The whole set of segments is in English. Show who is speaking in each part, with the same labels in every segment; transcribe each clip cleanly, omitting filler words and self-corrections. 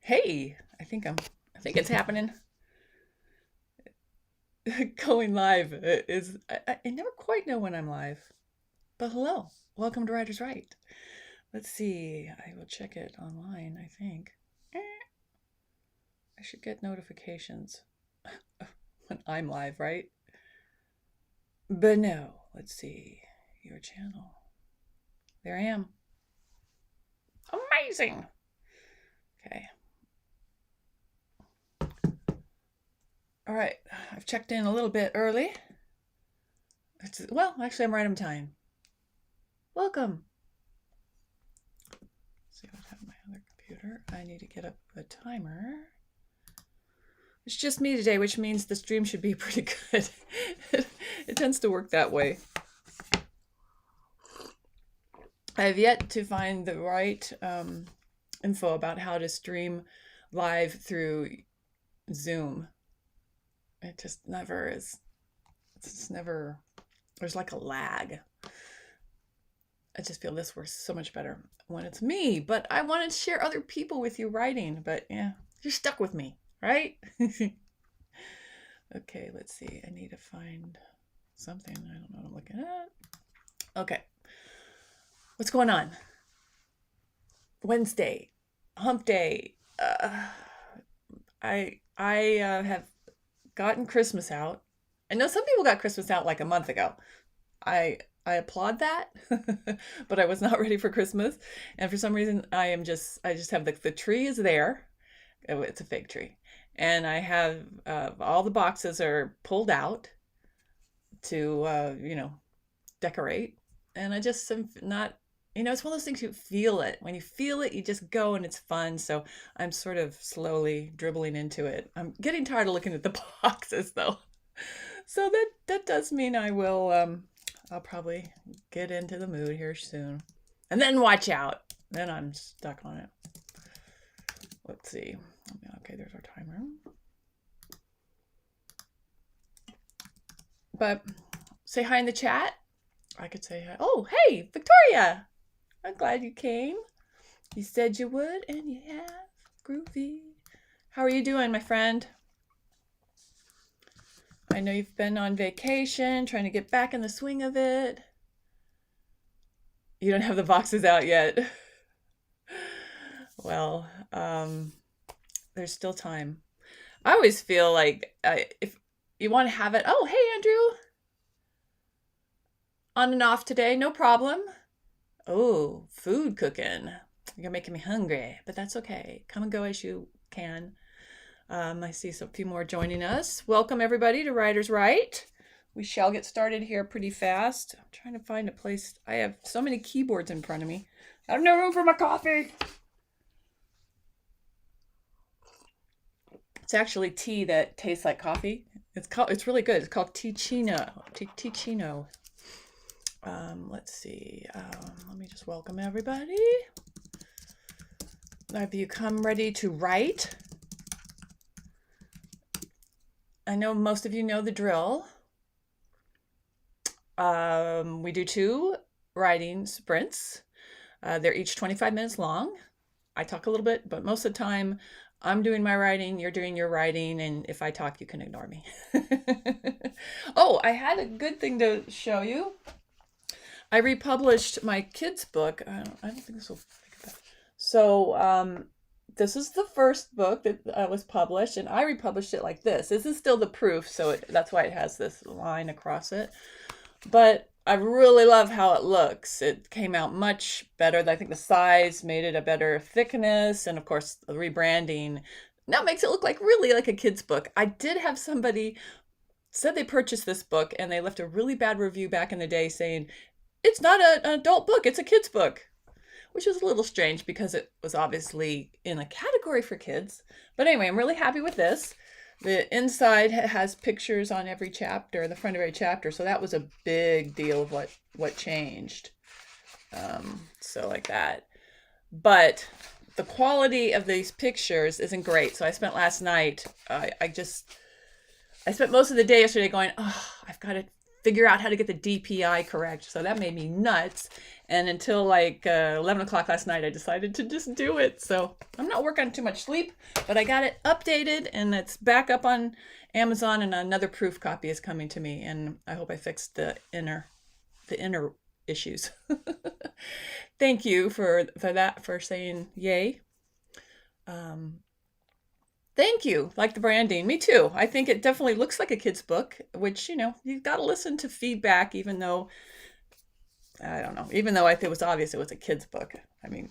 Speaker 1: Hey, I think it's happening. Going live is, I never quite know when I'm live. But hello, welcome to Writer's Right. Let's see, I will check it online, I think. I should get notifications when I'm live, right? But no, let's see, your channel. There I am. Amazing. Okay. All right, I've checked in a little bit early. Well, actually, I'm right on time. Welcome. Let's see what I have on my other computer. I need to get up a timer. It's just me today, which means the stream should be pretty good. It tends to work that way. I have yet to find the right info about how to stream live through Zoom. It just never is. It's never, there's like a lag. I just feel this works so much better when it's me, but I want to share other people with you writing, but yeah, you're stuck with me, right? Okay, let's see. I need to find something. I don't know what I'm looking at. Okay. What's going on? Wednesday, hump day. I have gotten Christmas out. I know some people got Christmas out like a month ago. I applaud that, but I was not ready for Christmas, and for some reason I just have the tree is there. Oh, it's a fake tree, and I have all the boxes are pulled out to decorate, and I just am not. It's one of those things you feel it. When you feel it, you just go and it's fun. So I'm sort of slowly dribbling into it. I'm getting tired of looking at the boxes though. So that does mean I'll probably get into the mood here soon. And then watch out. Then I'm stuck on it. Let's see. Okay, there's our timer. But say hi in the chat. I could say hi. Oh, hey, Victoria. I'm glad you came. You said you would, and you have. Groovy. How are you doing, my friend? I know you've been on vacation, trying to get back in the swing of it. You don't have the boxes out yet. Well, there's still time. I always feel like if you want to have it. Oh, hey, Andrew. On and off today, no problem. Oh, food cooking. You're making me hungry, but that's okay. Come and go as you can. I see a few more joining us. Welcome, everybody, to Writer's Right. We shall get started here pretty fast. I'm trying to find a place. I have so many keyboards in front of me. I have no room for my coffee. It's actually tea that tastes like coffee. It's really good. It's called Ticino. Ticino. Let's see. Let me just welcome everybody. Have you come ready to write? I know most of you know the drill. We do 2 writing sprints. They're each 25 minutes long. I talk a little bit, but most of the time I'm doing my writing, you're doing your writing, and if I talk, you can ignore me. Oh, I had a good thing to show you. I republished my kids' book. I don't think this will make it. So this is the first book that was published, and I republished it like this. This is still the proof, so that's why it has this line across it. But I really love how it looks. It came out much better. I think the size made it a better thickness, and of course the rebranding now makes it look like really like a kid's book. I did have somebody said they purchased this book and they left a really bad review back in the day saying it's not an adult book, it's a kid's book, which is a little strange because it was obviously in a category for kids. But anyway, I'm really happy with this. The inside has pictures on every chapter, the front of every chapter, so that was a big deal of what changed. So like that. But the quality of these pictures isn't great. So I spent last night, I spent most of the day yesterday going, oh, I've got to figure out how to get the DPI correct. So that made me nuts. And until like 11 o'clock last night, I decided to just do it. So I'm not working on too much sleep, but I got it updated and it's back up on Amazon, and another proof copy is coming to me. And I hope I fixed the inner issues. Thank you for that, for saying yay. Thank you. Like the branding. Me too. I think it definitely looks like a kid's book, which, you've got to listen to feedback, even though, I don't know, even though it was obvious it was a kid's book. I mean,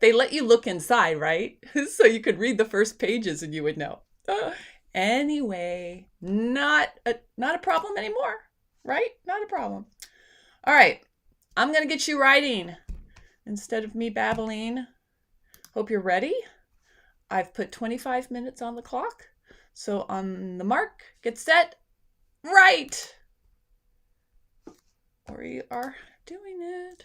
Speaker 1: they let you look inside, right? So you could read the first pages and you would know. Anyway, not a problem anymore, right? Not a problem. All right. I'm going to get you writing instead of me babbling. Hope you're ready. I've put 25 minutes on the clock. So on the mark, get set, write. We are doing it.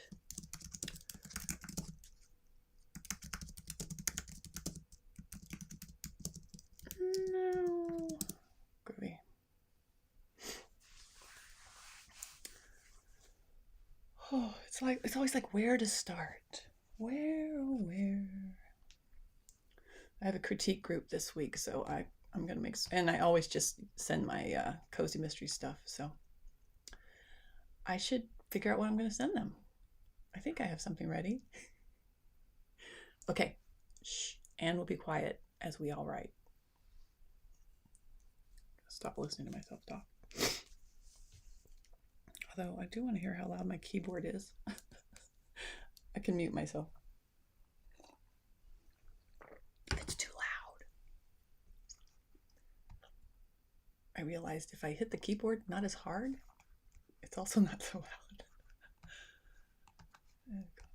Speaker 1: No. Groovy. Oh, it's always like where to start. Where? I have a critique group this week, so I'm gonna and I always just send my cozy mystery stuff. So I should figure out what I'm gonna send them. I think I have something ready. Okay, shh. Anne will be quiet as we all write. Stop listening to myself talk. Although I do want to hear how loud my keyboard is. I can mute myself. It's too loud. I realized if I hit the keyboard not as hard, it's also not so loud. Oh, gosh.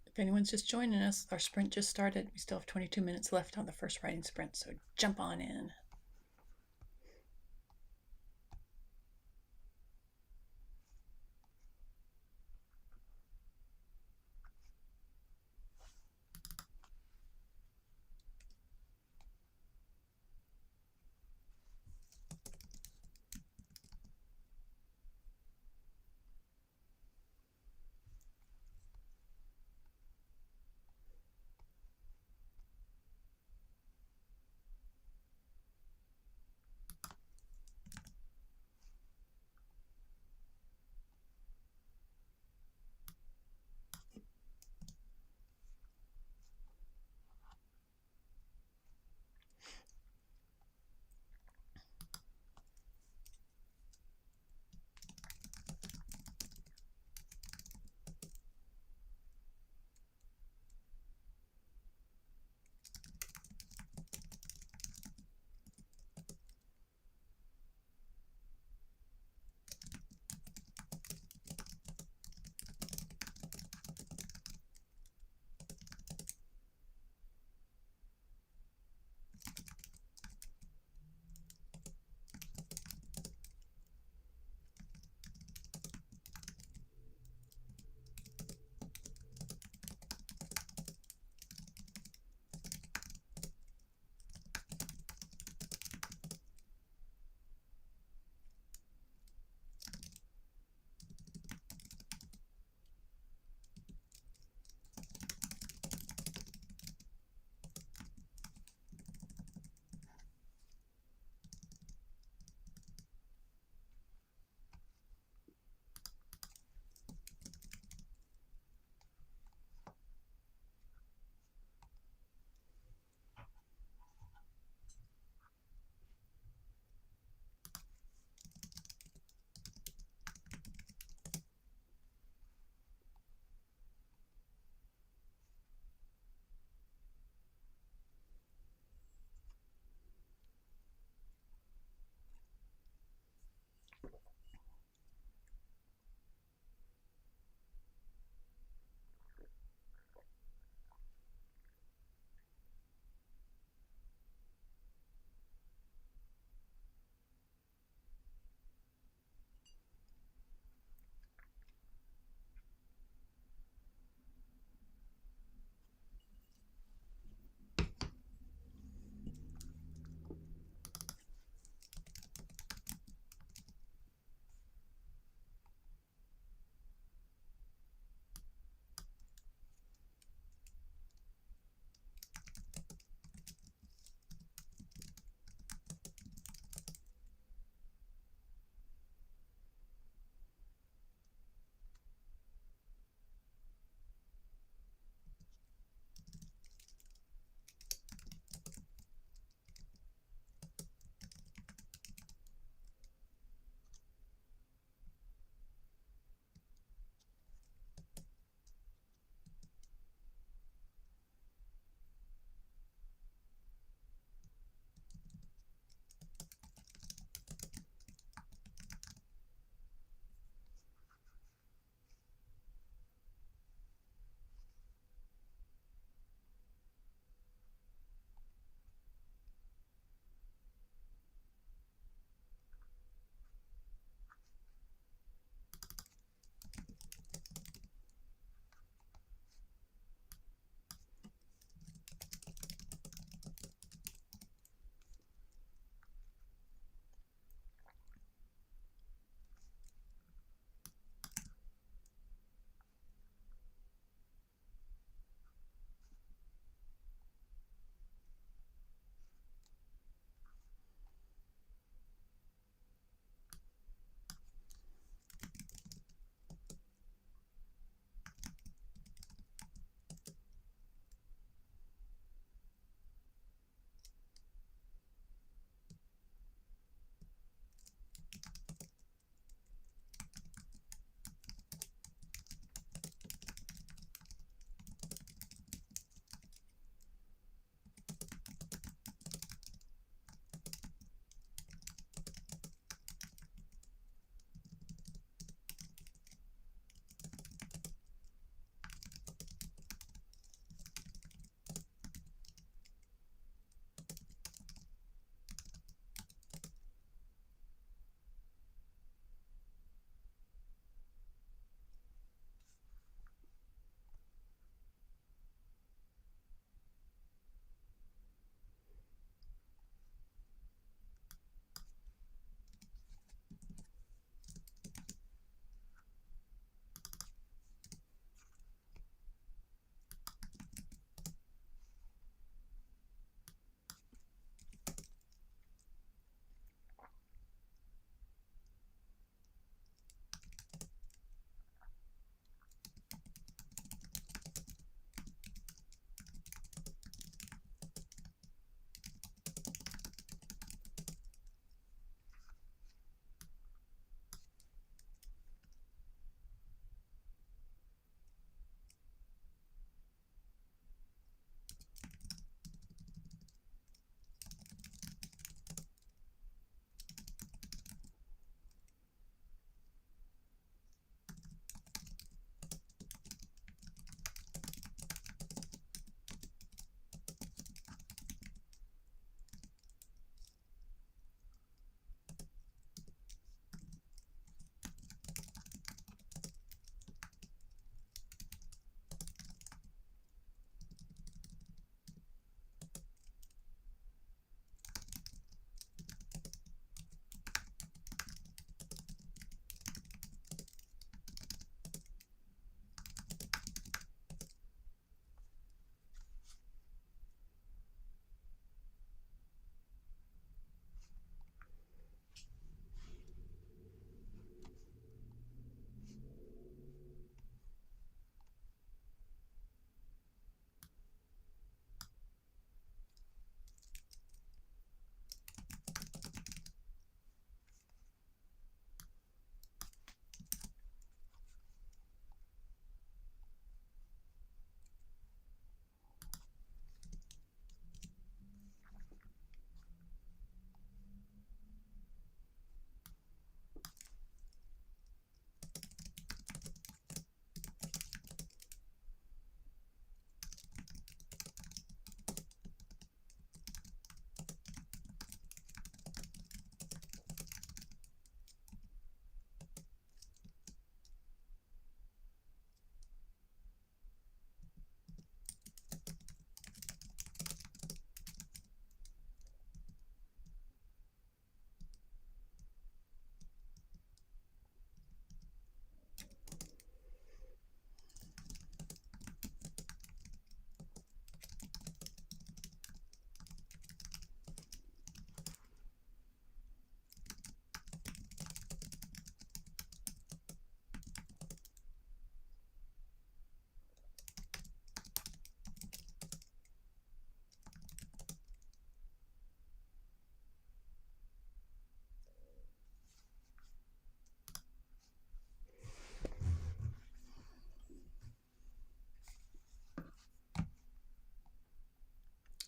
Speaker 1: If anyone's just joining us, our sprint just started. We still have 22 minutes left on the first writing sprint, so jump on in.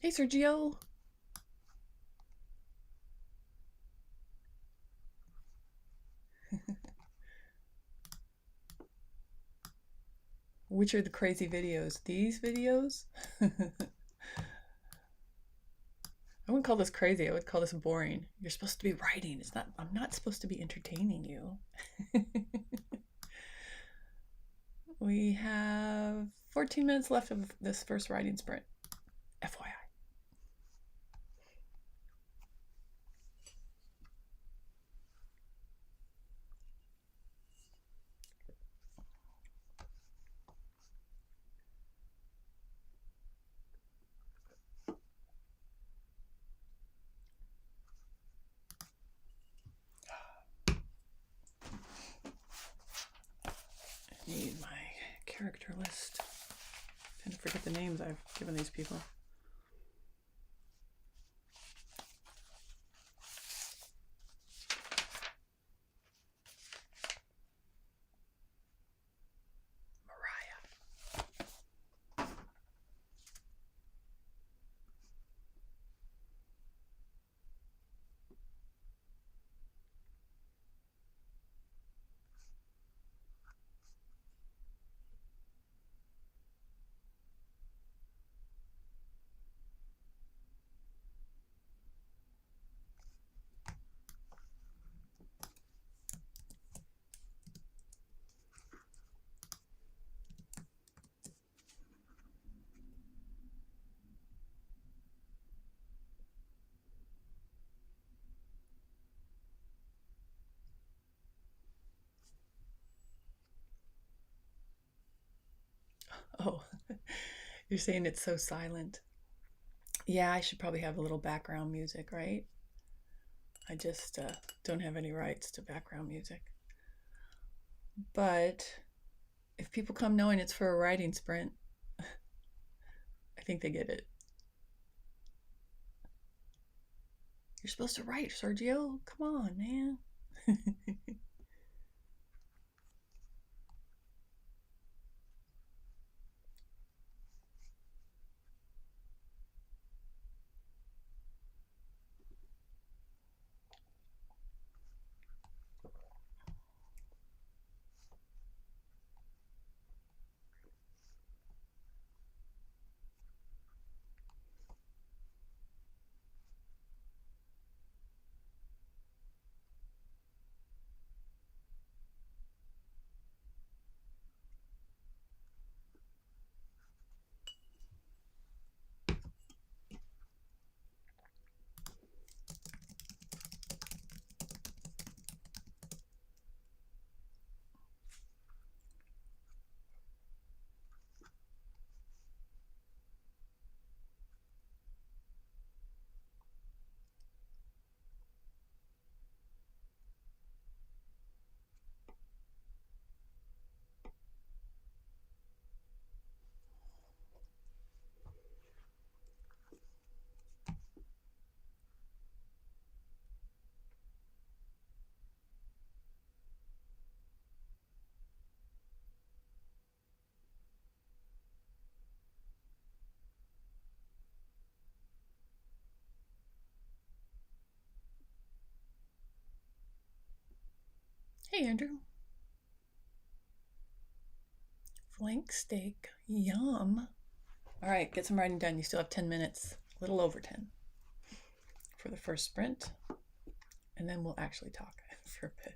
Speaker 1: Hey, Sergio. Which are the crazy videos? These videos? I wouldn't call this crazy. I would call this boring. You're supposed to be writing. It's not, I'm not supposed to be entertaining you. We have 14 minutes left of this first writing sprint. FYI. I need my character list. I tend to forget the names I've given these people. Oh, you're saying it's so silent. Yeah, I should probably have a little background music, right? I just don't have any rights to background music. But if people come knowing it's for a writing sprint, I think they get it. You're supposed to write, Sergio. Come on, man. Hey, Andrew. Flank steak. Yum. All right, get some writing done. You still have 10 minutes, a little over 10 for the first sprint. And then we'll actually talk for a bit.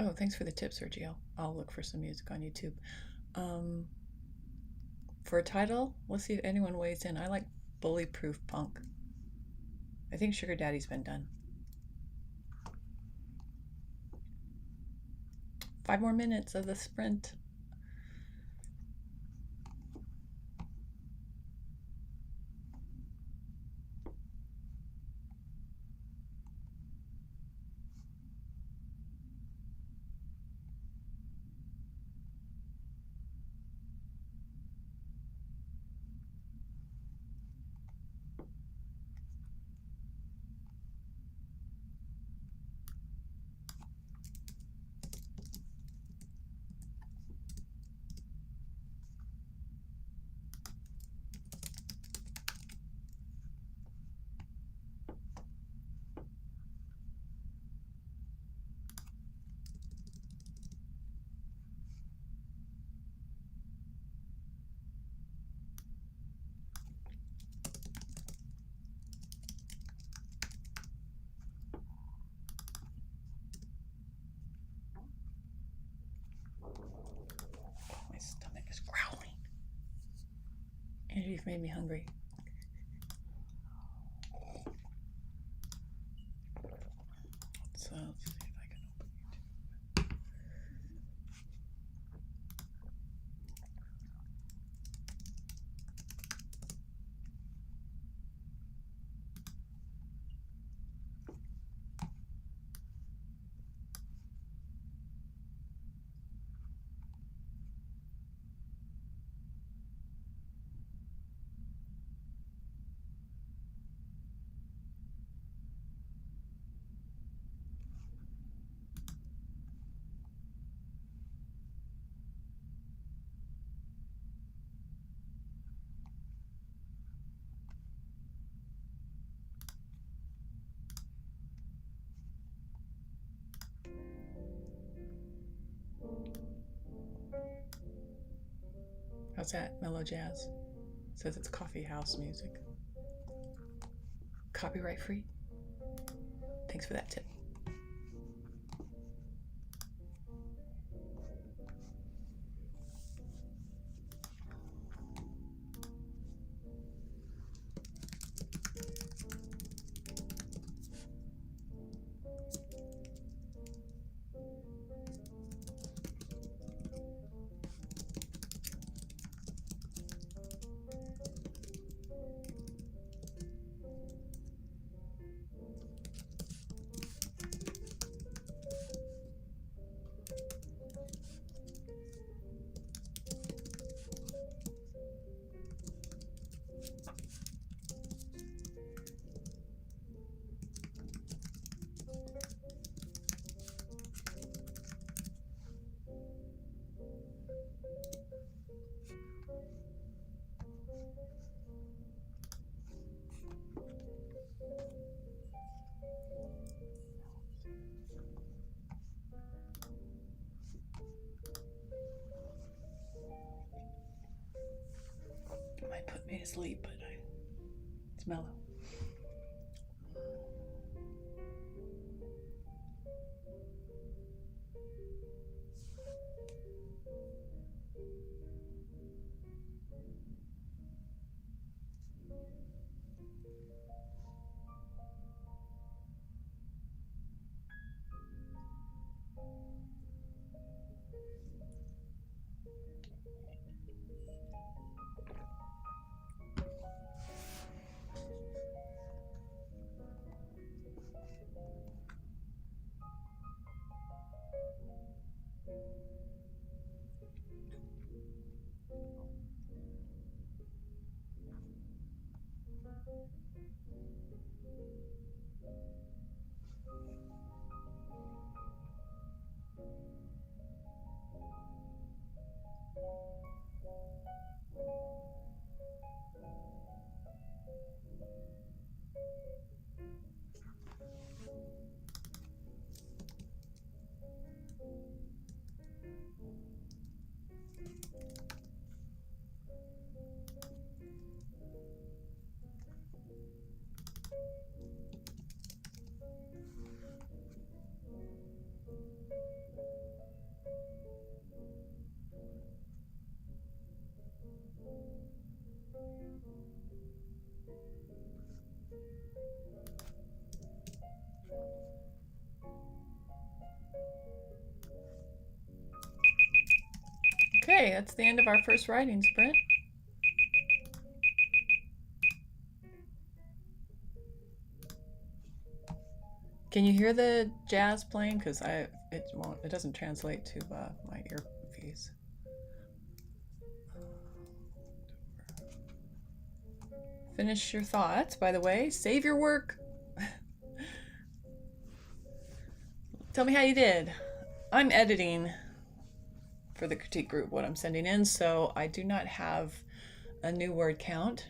Speaker 1: Oh, thanks for the tip, Sergio. I'll look for some music on YouTube. Um, for a title, let's see if anyone weighs in. I like Bullyproof Punk. I think Sugar Daddy's been done. 5 more minutes of the sprint. My stomach is growling. And you've made me hungry. So let's see if I can open YouTube. How's that? Mellow jazz. Says it's coffee house music. Copyright free. Thanks for that tip. It might put me to sleep, but it's mellow. Okay, that's the end of our first writing sprint. Can you hear the jazz playing? Because it doesn't translate to my earpiece. Finish your thoughts, by the way. Save your work. Tell me how you did. I'm editing for the critique group what I'm sending in, so I do not have a new word count.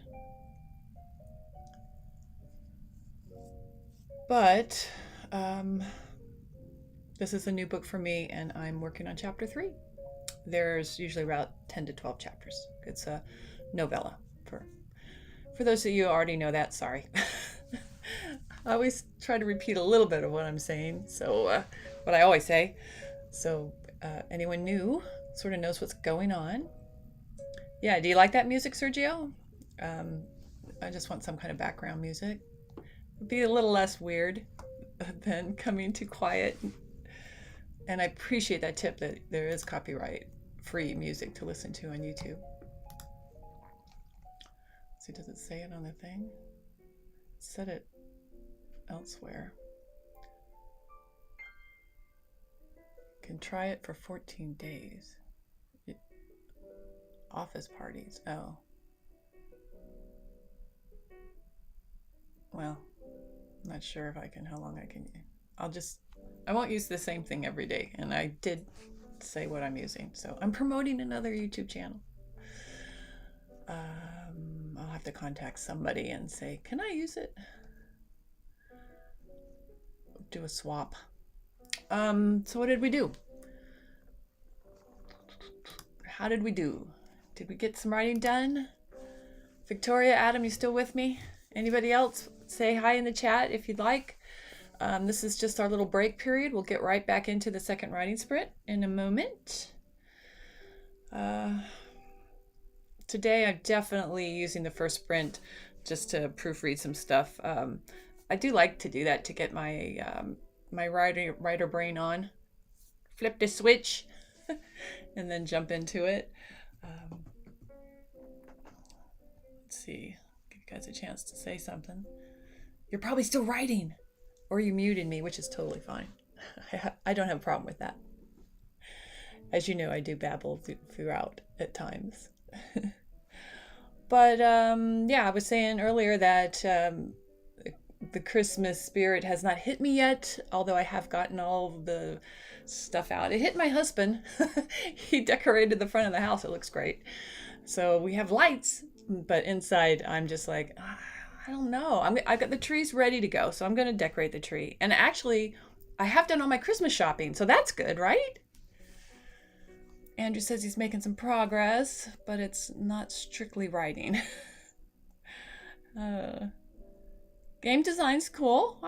Speaker 1: But this is a new book for me, and I'm working on chapter 3. There's usually about 10 to 12 chapters. It's a novella. For those of you who already know that, sorry. I always try to repeat a little bit of what I'm saying, so what I always say. So anyone new sort of knows what's going on. Yeah, do you like that music, Sergio? I just want some kind of background music. It'd be a little less weird than coming too quiet. And I appreciate that tip that there is copyright-free music to listen to on YouTube. Let's see, does it say it on the thing? It said it elsewhere. Can try it for 14 days. Office parties. Oh. Well, I'm not sure if I can, how long I can. I won't use the same thing every day. And I did say what I'm using. So I'm promoting another YouTube channel. I'll have to contact somebody and say, can I use it? Do a swap. So what did we do? How did we do? Did we get some writing done? Victoria, Adam, you still with me? Anybody else? Say hi in the chat if you'd like. This is just our little break period. We'll get right back into the second writing sprint in a moment. Today I'm definitely using the first sprint just to proofread some stuff. I do like to do that to get my my writer brain on. Flip the switch and then jump into it. Let's see, give you guys a chance to say something. You're probably still writing, or you muted me, which is totally fine. I don't have a problem with that. As you know, I do babble throughout at times. But yeah, I was saying earlier that the Christmas spirit has not hit me yet, although I have gotten all the stuff out. It hit my husband. He decorated the front of the house. It looks great. So we have lights, but inside I'm just like, I don't know. I got the trees ready to go, so I'm going to decorate the tree. And actually, I have done all my Christmas shopping, so that's good, right? Andrew says he's making some progress, but it's not strictly writing. Game design's cool.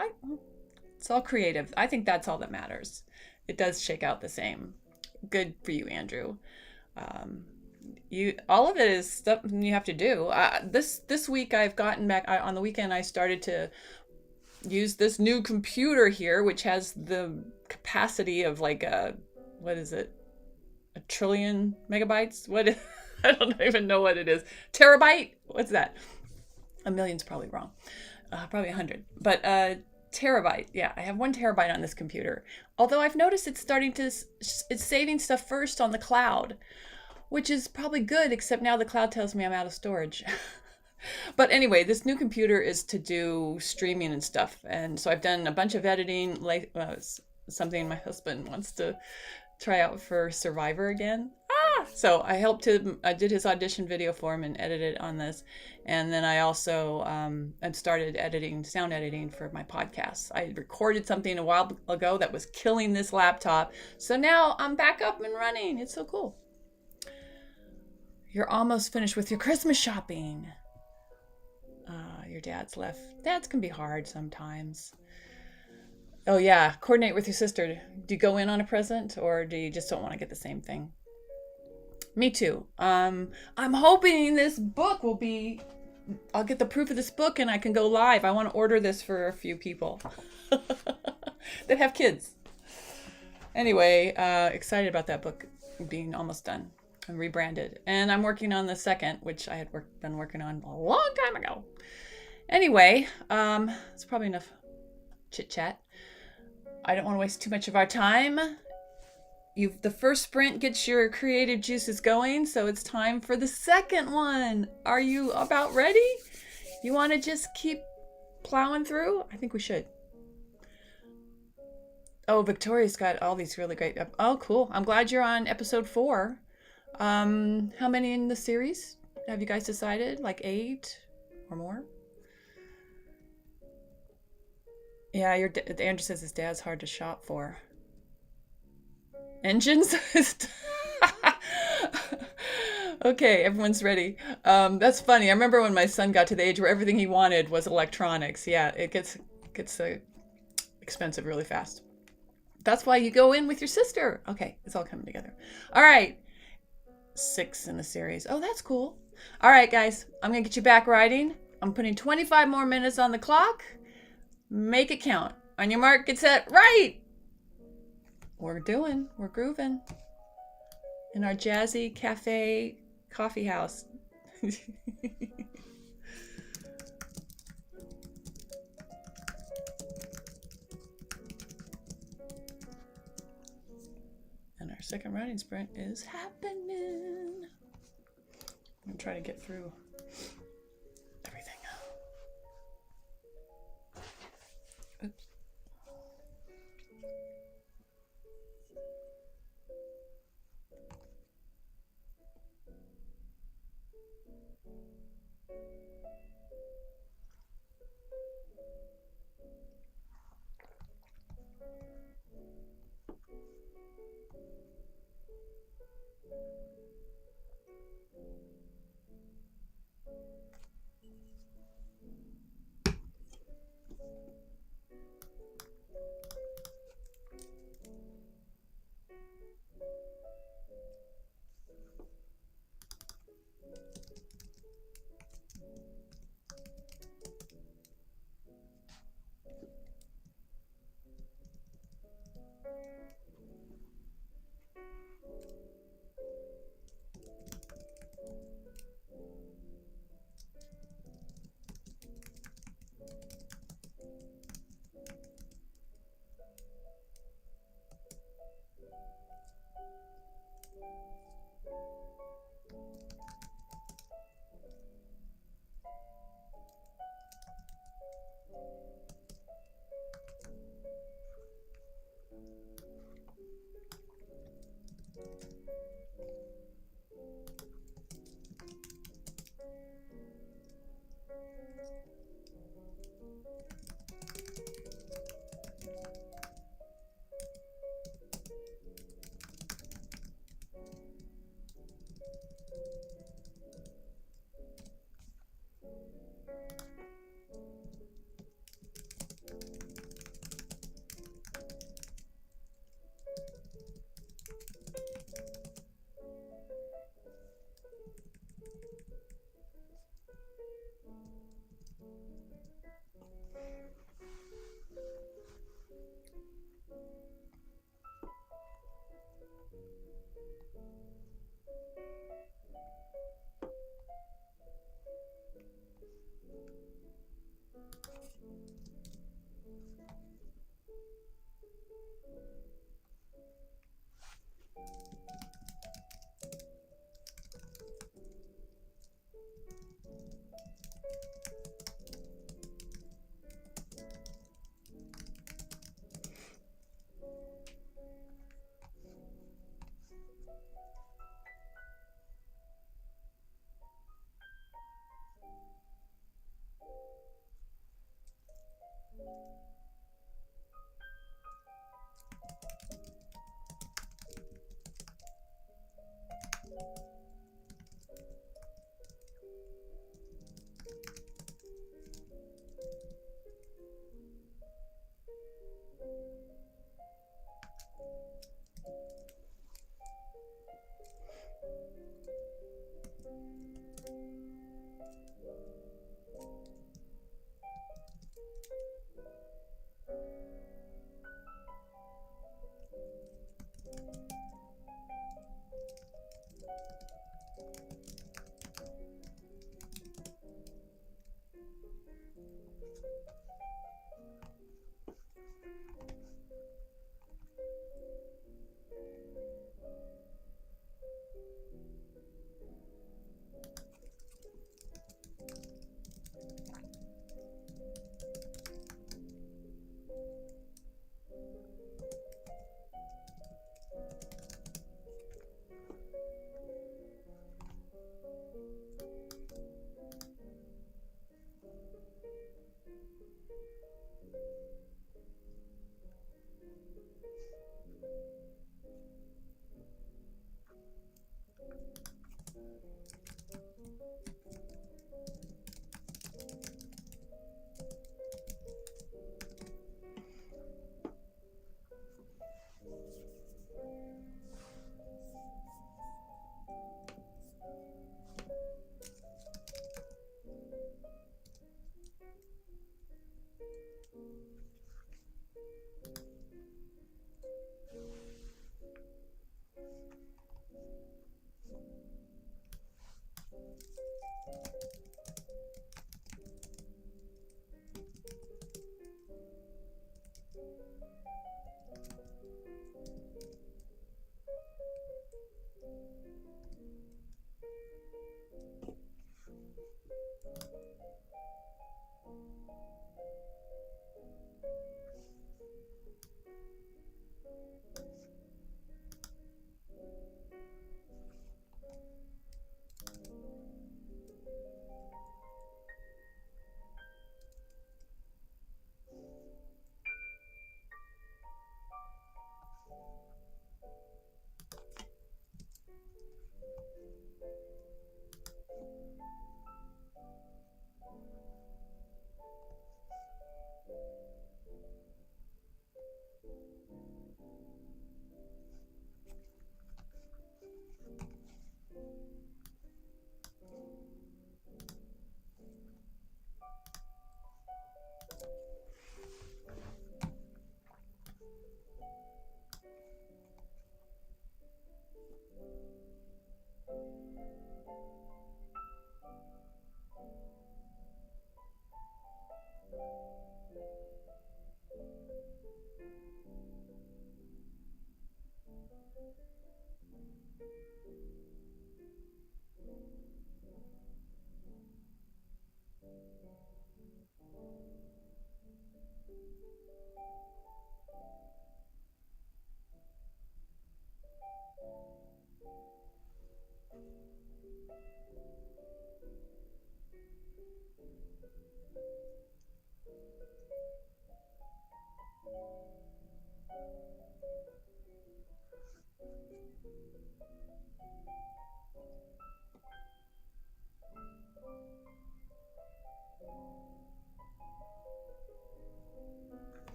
Speaker 1: It's all creative. I think that's all that matters. It does shake out the same. Good for you, Andrew. All of it is stuff you have to do. This week I've gotten back on the weekend. I started to use this new computer here, which has the capacity of like what is it? A trillion megabytes? I don't even know what it is. Terabyte? What's that? A million's probably wrong. Probably 100. But terabyte. Yeah, I have 1 terabyte on this computer. Although I've noticed it's saving stuff first on the cloud, which is probably good, except now the cloud tells me I'm out of storage. But anyway, this new computer is to do streaming and stuff. And so I've done a bunch of editing, something my husband wants to try out for Survivor again. So I helped him. I did his audition video for him and edited on this. And then I also I've started sound editing for my podcasts. I recorded something a while ago that was killing this laptop. So now I'm back up and running. It's so cool. You're almost finished with your Christmas shopping. Your dad's left. Dads can be hard sometimes. Oh yeah, coordinate with your sister. Do you go in on a present or do you just don't want to get the same thing? Me too. I'm hoping this book will be. I'll get the proof of this book and I can go live. I want to order this for a few people that have kids. Anyway, excited about that book being almost done and rebranded. And I'm working on the second, which I had been working on a long time ago. Anyway, it's probably enough chit chat. I don't want to waste too much of our time. The first sprint gets your creative juices going, so it's time for the second one. Are you about ready? You want to just keep plowing through? I think we should. Oh, Victoria's got all these really great. Oh, cool. I'm glad you're on episode 4. How many in the series? Have you guys decided? Like 8 or more? Yeah, Andrew says his dad's hard to shop for. Engines? Okay, everyone's ready. That's funny. I remember when my son got to the age where everything he wanted was electronics. Yeah, it gets expensive really fast. That's why you go in with your sister. Okay, it's all coming together. All right, 6 in the series. Oh, that's cool. All right, guys, I'm gonna get you back riding. I'm putting 25 more minutes on the clock. Make it count. On your mark, get set, right! We're grooving in our jazzy cafe coffee house. And our second riding sprint is happening. I'm gonna try to get through everything. Oops.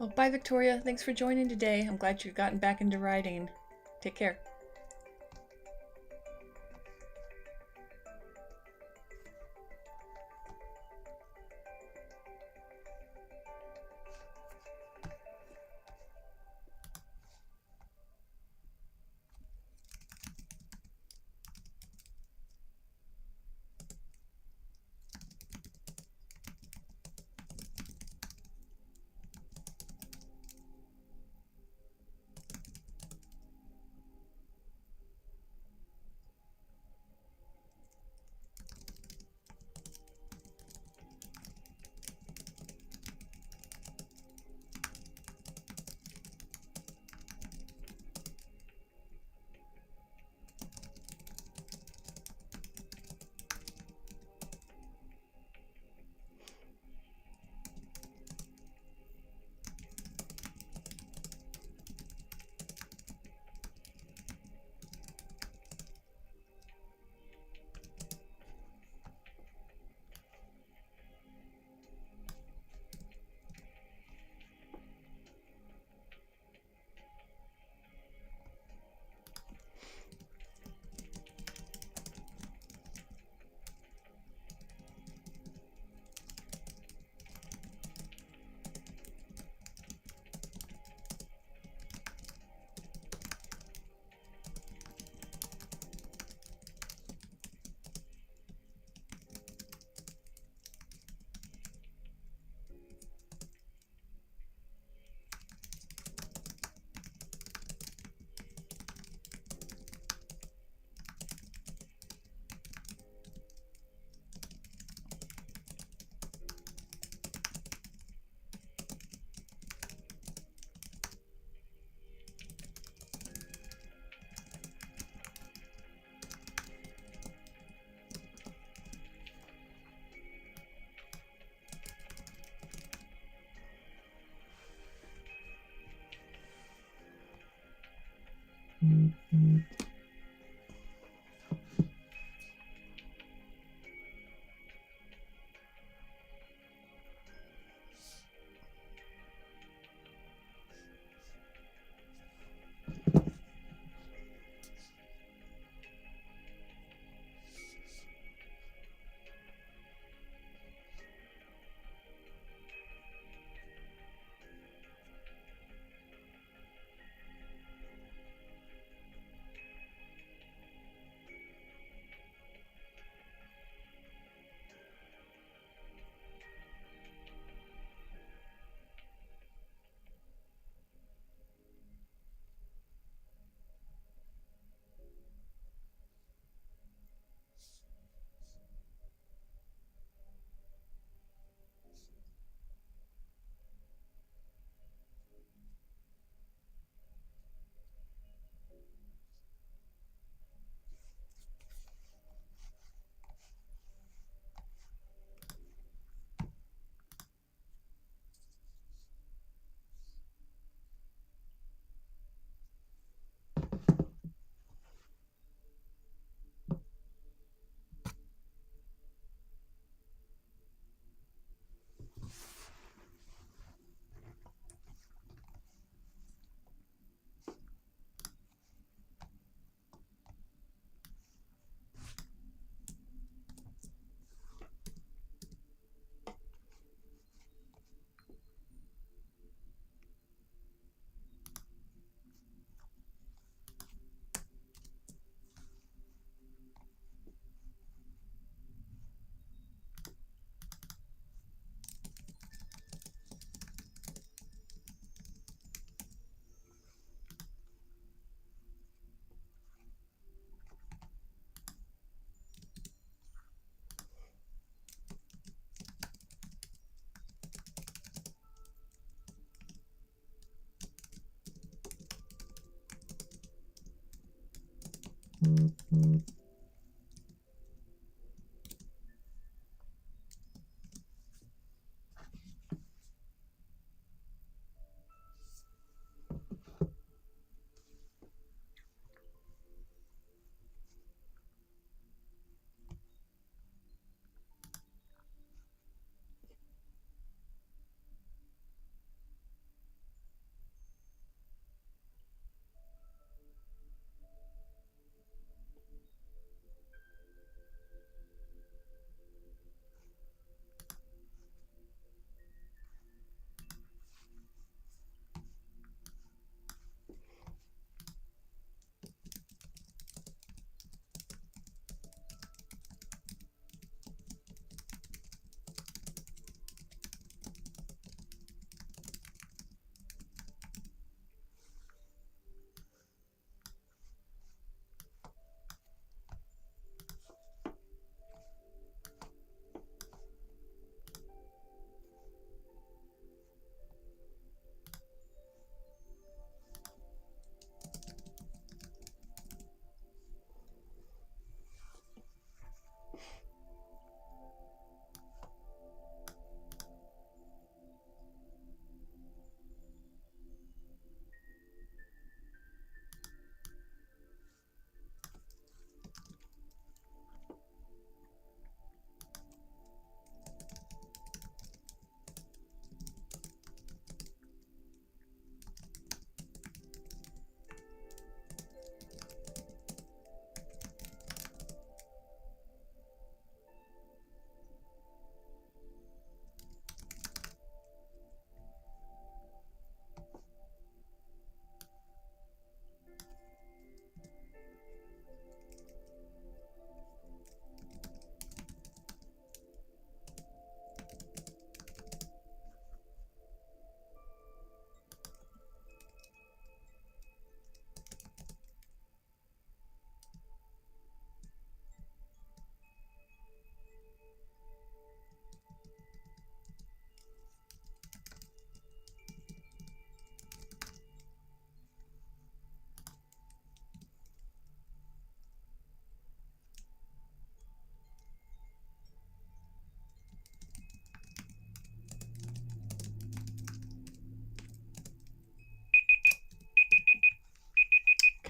Speaker 1: Oh, bye, Victoria. Thanks for joining today. I'm glad you've gotten back into writing. Take care.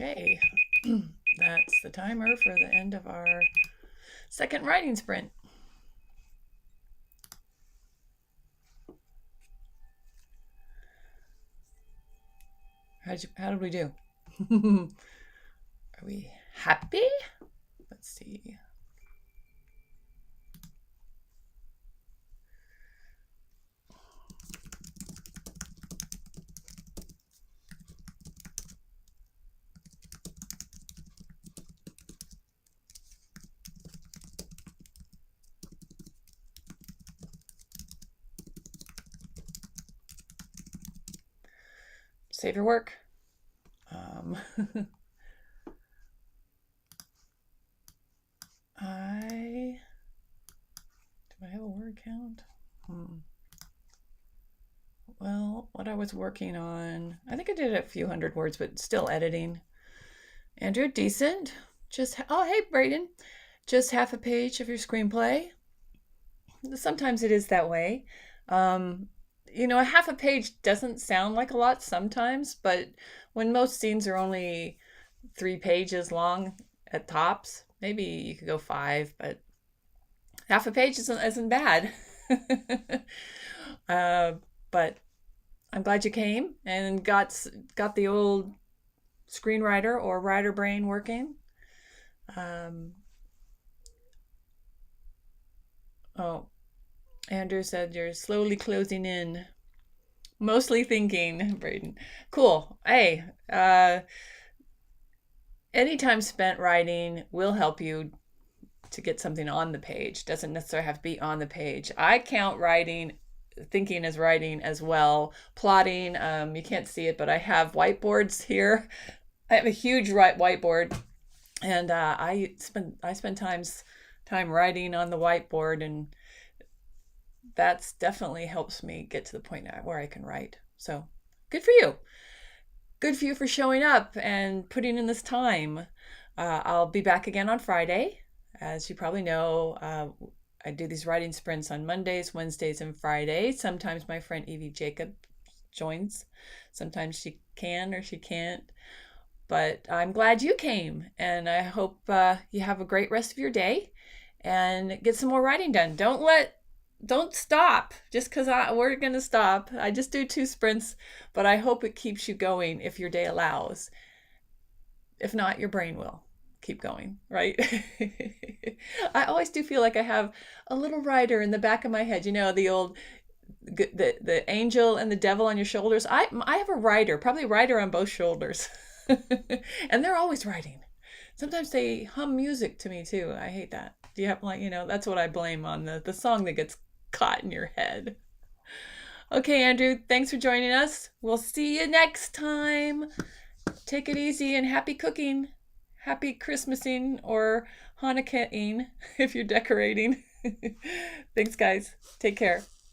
Speaker 1: Okay, that's the timer for the end of our second writing sprint. How did we do? Are we happy? Let's see. Save your work. Do I have a word count? Well, what I was working on, I think I did a few hundred words, but still editing. Andrew, decent. Oh, hey, Braden. Just half a page of your screenplay. Sometimes it is that way. A half a page doesn't sound like a lot sometimes, but when most scenes are only 3 pages long at tops, maybe you could go 5, but half a page isn't bad. But I'm glad you came and got the old screenwriter or writer brain working. Oh, Andrew said you're slowly closing in. Mostly thinking, Braden. Cool. Hey, any time spent writing will help you to get something on the page. Doesn't necessarily have to be on the page. I count thinking as writing as well. Plotting, you can't see it, but I have whiteboards here. I have a huge whiteboard, and I spend time writing on the whiteboard, and that's definitely helps me get to the point where I can write. So good for you. Good for you for showing up and putting in this time. I'll be back again on Friday. As you probably know, I do these writing sprints on Mondays, Wednesdays, and Fridays. Sometimes my friend Evie Jacob joins. Sometimes she can or she can't. But I'm glad you came, and I hope you have a great rest of your day and get some more writing done. Don't stop just because we're going to stop. I just do 2 sprints, but I hope it keeps you going if your day allows. If not, your brain will keep going, right? I always do feel like I have a little rider in the back of my head. The old, the angel and the devil on your shoulders. I have a rider, probably a rider on both shoulders. And they're always writing. Sometimes they hum music to me too. I hate that. Do you have that's what I blame on the song that gets caught in your head. Okay, Andrew, thanks for joining us. We'll see you next time. Take it easy and happy cooking. Happy Christmasing or Hanukkahing if you're decorating. Thanks, guys. Take care.